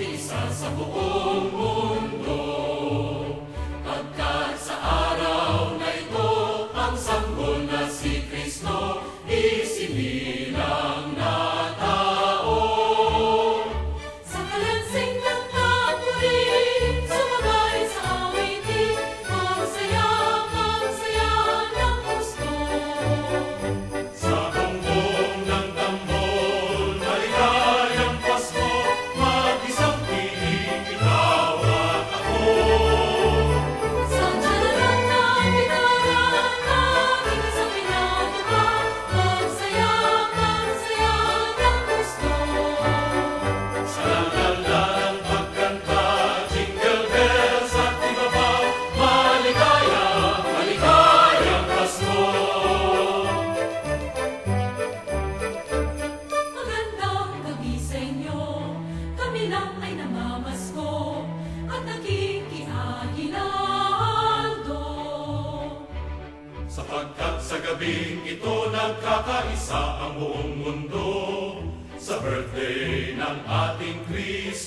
iisa sa buong mundo. Pagkat sa araw na ito, ang sanggol na si Kristo isinilang na tao. Sa kalansing ng papuri, sumabay sa awitin, ang saya ng gusto. Sa bumbong ng tambol, maligayang Pasko, mag-isang piling ikaw at ako. Sa tiyalaran ng gitara, namin sa pinatuka, ang saya ng gusto. Sa lala ng pagkanta, jingle bells at ibabaw, maligayang Pasko. Magandang gabi sa inyo, kami lang ay namamasko at nakikiaginaldo. Sapagkat sa gabing ito nagkakaisa ang buong mundo, sa birthday ng ating Kristo.